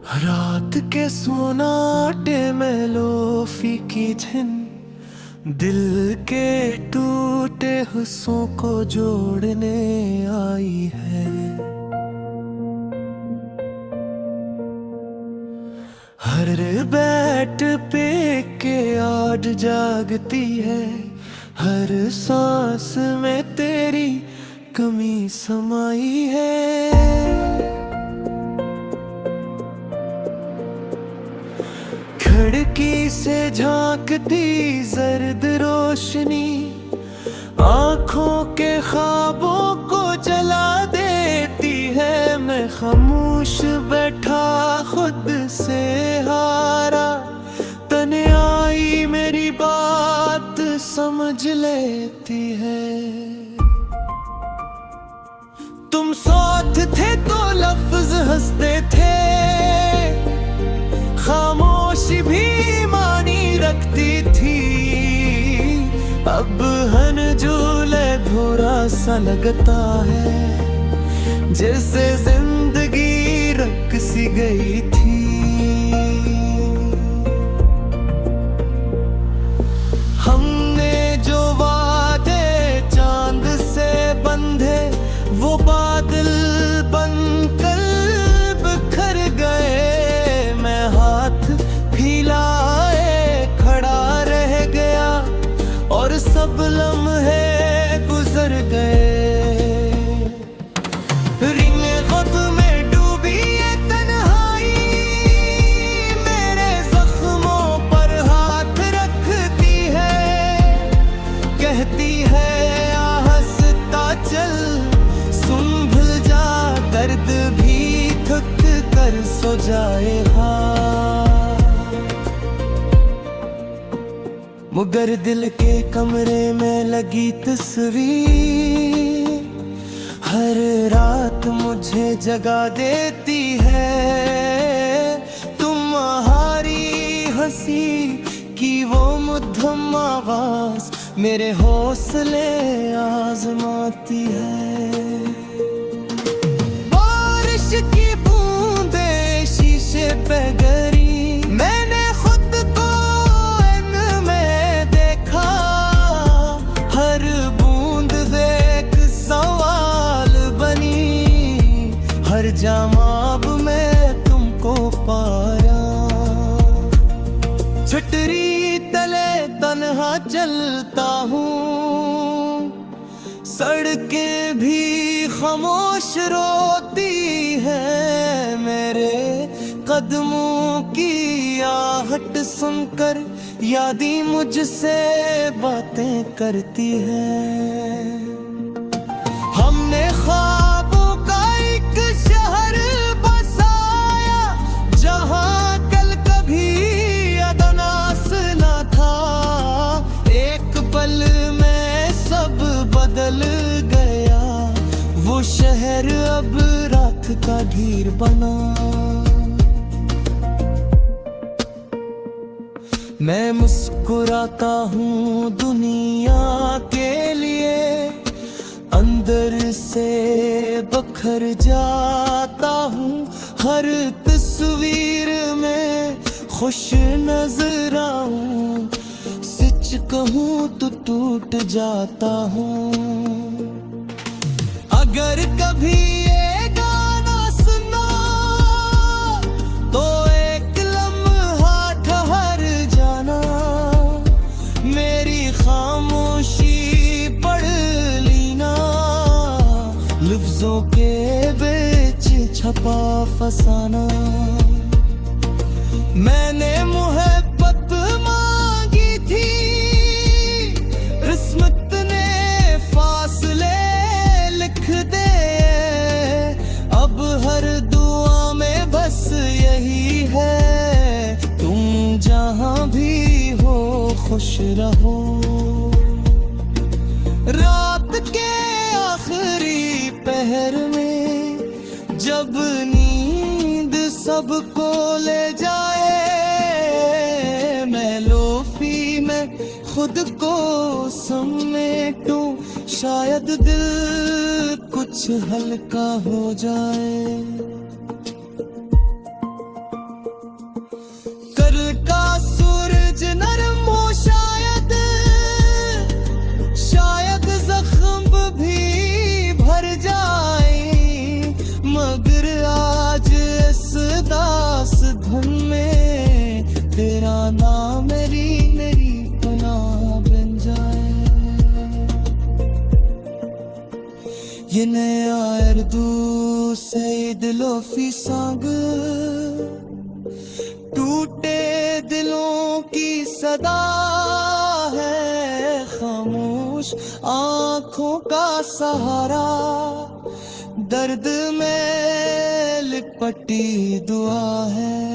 रात के सोनाटे में लोफी की धुन दिल के टूटे हिस्सों को जोड़ने आई है। हर बैठ पे के याद जागती है, हर सांस में तेरी कमी समाई है। खिड़की से झांकती जर्द रोशनी आंखों के ख्वाबों को जला देती है। मैं खामोश बैठा खुद से हारा, तन्हाई मेरी बात समझ लेती है। तुम साथ थे तो लफ्ज हंसते थे, खामोशी भी मानी रखती थी। अब हन झूले धोरा सा लगता है, जैसे जिंदगी रक सी गई थी। हमने जो वादे चांद से बंधे, वो बादल बनकर बिखर गए। मैं हाथ फैलाए खड़ा रह गया और सब लम्हे गुजर गए। रिंगे खुद में डूबी ये तन्हाई मेरे जख्मों पर हाथ रखती है। कहती है हंसता चल, सुन भूल जा दर्द भी थक कर सो जाएगा। मगर दिल के कमरे में लगी तस्वीर हर रात मुझे जगा देती है। तुम्हारी हंसी की वो मध्यम आवाज मेरे हौसले आजमाती है। बारिश की बूंदें शीशे पे गिरी, मैंने खुद को इनमें देखा। हर बूंद देख सवाल बनी, हर जमाब में तुमको पाया। छतरी तले तन्हा चलता हूँ, सड़कें भी खामोश रोती है। मेरे कदमों की आहट सुनकर यादें मुझसे बातें करती है। हमने ख्वाबों का एक शहर बसाया, जहाँ कल कभी अदनास न था। एक पल में सब बदल गया, वो शहर अब रात का ढेर बना। मैं मुस्कुराता हूँ दुनिया के लिए, अंदर से बखर जाता हूँ। हर तस्वीर में खुश नजर आऊं, सच कहूँ तो टूट जाता हूँ। अगर कभी ये गाना सुना तो एक लम्हा ठहर जाना। मेरी खामोशी पढ़ लेना, लफ्जों के बीच छपा फसाना। मैंने मोहब्बत मांगी थी, किस्मत ने फासले लिख दे। अब हर दुआ में बस यही है, तुम जहां भी हो खुश रहो। रात के आखिरी पहर में जब नींद सबको ले जाए, मैं लोफी में खुद को समेटूं, शायद दिल कुछ हल्का हो जाए। खास धुन में तेरा नाम मेरी पनाह बन जाए। Yine erdu Seyd Lofi संग टूटे दिलों की सदा है, खामोश आंखों का सहारा, दर्द में लिपटी दुआ है।